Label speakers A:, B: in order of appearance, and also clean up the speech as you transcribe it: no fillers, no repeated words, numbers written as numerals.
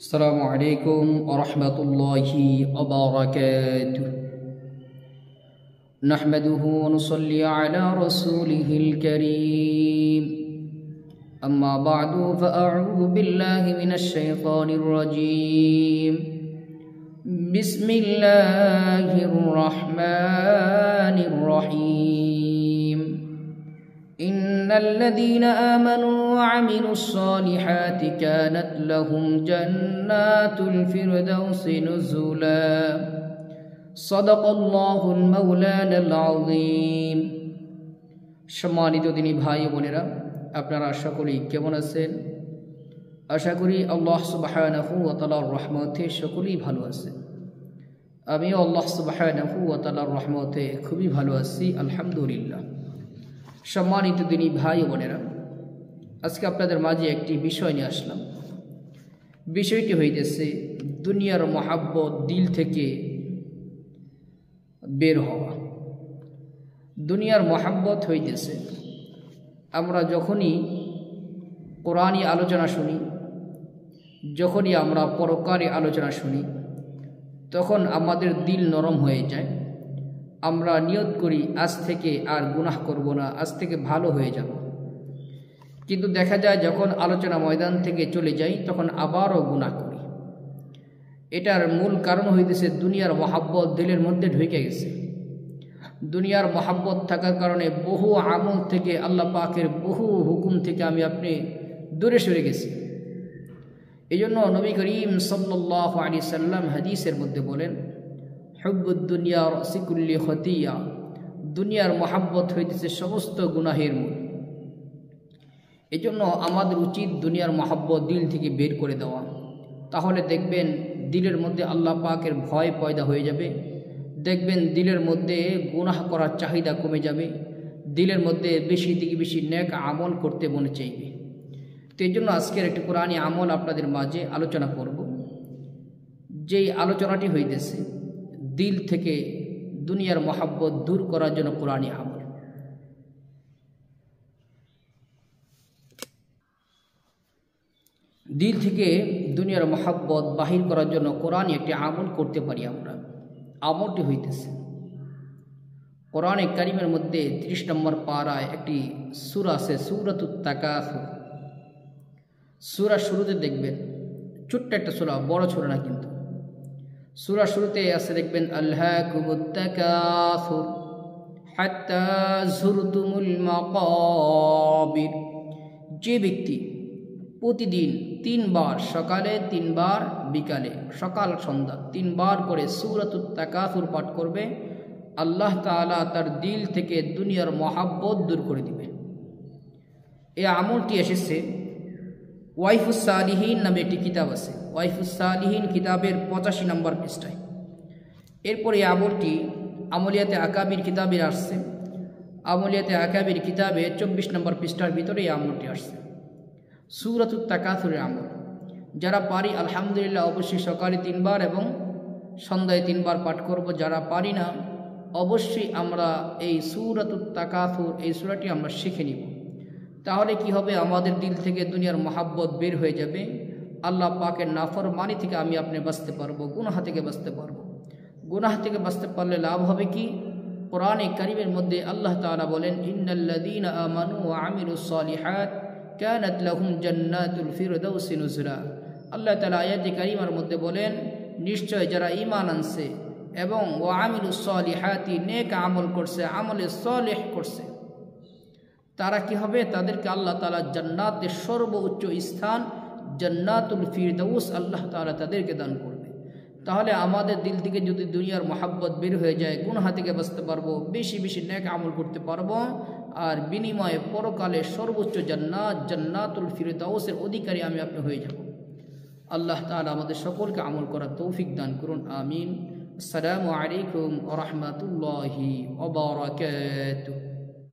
A: السلام عليكم ورحمة الله وبركاته. نحمده ونصلي على رسوله الكريم. أما بعد فأعوذ بالله من الشيطان الرجيم. بسم الله الرحمن الرحيم. إن الذين آمنوا وعملوا الصالحات كانت لهم جنات الفردوس نزلا. صدق الله المولانا العظيم. সম্মানিত দিনী ভাই বোনেরা, আপনারা সকলেই কেমন আছেন? আশা করি আল্লাহ সুবহানাহু ওয়া তাআলার রহমতে সকলেই ভালো আছেন। আমিও আল্লাহ সুবহানাহু ওয়া তাআলার রহমতে খুবই ভালো আছি, আলহামদুলিল্লাহ। সম্মানিত দিনী ভাই বোনেরা, আজকে আপনাদের মাঝে একটি বিষয় নিয়ে আসলাম। বিষয়টি হইতেছে দুনিয়ার মহাব্বত দিল থেকে বের হওয়া। দুনিয়ার মহাব্বত হইতেছে আমরা যখনই কোরআনী আলোচনা শুনি, যখনই আমরা পরকারে আলোচনা শুনি, তখন আমাদের দিল নরম হয়ে যায়। আমরা নিয়ত করি আজ থেকে আর গুনাহ করব না, আজ থেকে ভালো হয়ে যাব। কিন্তু দেখা যায় যখন আলোচনা ময়দান থেকে চলে যাই তখন আবারও গুনাহ করি। এটার মূল কারণ হইতেছে দুনিয়ার মহাব্বত দিলের মধ্যে ঢুকে গেছে। দুনিয়ার মহাব্বত থাকার কারণে বহু আমল থেকে, আল্লাহ পাকের বহু হুকুম থেকে আমি আপনি দূরে সরে গেছি। এই জন্য নবী করিম সাল্লাল্লাহু আলাইহি সাল্লাম হাদিসের মধ্যে বলেন, হুব্বুদ দুনিয়া রাসিকুল্লি খতিয়া। দুনিয়ার মহাব্বত হইতেছে সমস্ত গুনাহের মূল। এই জন্য আমাদের উচিত দুনিয়ার মহাব্বত দিল থেকে বের করে দেওয়া। তাহলে দেখবেন দিলের মধ্যে আল্লাহ পাকের ভয় পয়দা হয়ে যাবে। দেখবেন দিলের মধ্যে গুনাহ করার চাহিদা কমে যাবে। দিলের মধ্যে বেশি থেকে বেশি নেক আমল করতে মনে চাইবে। তো এই জন্য আজকের একটি কোরআনী আমল আপনাদের মাঝে আলোচনা করব। যেই আলোচনাটি হইতেছে দিল থেকে দুনিয়ার মহাব্বত দূর করার জন্য কোরআনী আমল। দিল থেকে দুনিয়ার মহাব্বত বাহির করার জন্য কোরআনী একটি আমল করতে পারি আমরা। আমলটি হইতেছে কোরআনে কারিমের মধ্যে 30 নম্বর পারায় একটি সূরা আছে, সূরাতুত তাকাসুর। সূরা শুরুতে দেখবেন ছোট্ট একটা সূরা, বড় সূরা না কিন্তু। সূরা শুরুতে আছে দেখবেন, আলহাকুমুত তাকাসুর হাত্তা যুরতুমুল মাকাবির। যে ব্যক্তি প্রতিদিন 3 বার, সকালে 3 বার, বিকালে, সকাল সন্ধ্যা 3 বার করে সূরাতুত তাকাসুর পাঠ করবে, আল্লাহ তাআলা তার দিল থেকে দুনিয়ার মহাব্বত দূর করে দিবে। এই আমলটি এসেছে ওয়াইফুস সালিহিন নামে একটি কিতাব আছে। ওয়াইফুস সালিহিন কিতাবের 85 নম্বর পৃষ্ঠায়। এরপরে এই আমলটি আমলিয়াতে আকাবির কিতাবে আসছে। আমলিয়াতে আকাবির কিতাবে 24 নম্বর পৃষ্ঠার ভিতরে এই আমলটি আসছে। সূরাতুত তাকাসুরের আমল যারা পারি আলহামদুলিল্লাহ অবশ্যই সকালে 3 বার এবং সন্ধ্যায় 3 বার পাঠ করব। যারা পারি না অবশ্যই আমরা এই সূরাতুত তাকাসুর, এই সূরাটি আমরা শিখে নিব। তাহলে কি হবে, আমাদের দিল থেকে দুনিয়ার মহাব্বত বের হয়ে যাবে। আল্লাহ পাকের নাফরমানি থেকে আমি আপনি বাঁচতে পারবো, গুনাহ থেকে বাঁচতে পারবো। গুনাহ থেকে বাঁচতে পারলে লাভ হবে কি? কোরআনে কারিমের মধ্যে আল্লাহ তাআলা বলেন, ইন্নাল্লাযীনা আমানু ওয়া আমিলুস সালিহাত কানাত লাহুম জান্নাতুল ফিরদাউসি নুজুলা। আল্লাহ তাআলা আয়াতে কারিমার মধ্যে বলেন, নিশ্চয় যারা ঈমান আনছে এবং ওয়া আমিলুস সালিহাতি, নেক আমল করছে, আমলে সালেহ করছে, তারা কি হবে? তাদেরকে আল্লাহ তাআলা জান্নাতের সর্বোচ্চ স্থান জান্নাতুল ফিরদাউস আল্লাহ তাআলা তাদেরকে দান করবে। তাহলে আমাদের দিল থেকে যদি দুনিয়ার মহাব্বত বের হয়ে যায়, গুনাহ থেকে বাঁচতে পারবো, বেশি বেশি নেক আমল করতে পারবো, আর বিনিময়ে পরকালে সর্বোচ্চ জান্নাত জান্নাতুল ফিরদাউসের অধিকারী আমি আপনি হয়ে যাব। আল্লাহ তাআলা আমাদের সকলকে আমল করার তৌফিক দান করুন, আমিন। আসসালামু আলাইকুম ওয়া রাহমাতুল্লাহি ওয়া বারাকাতুহু।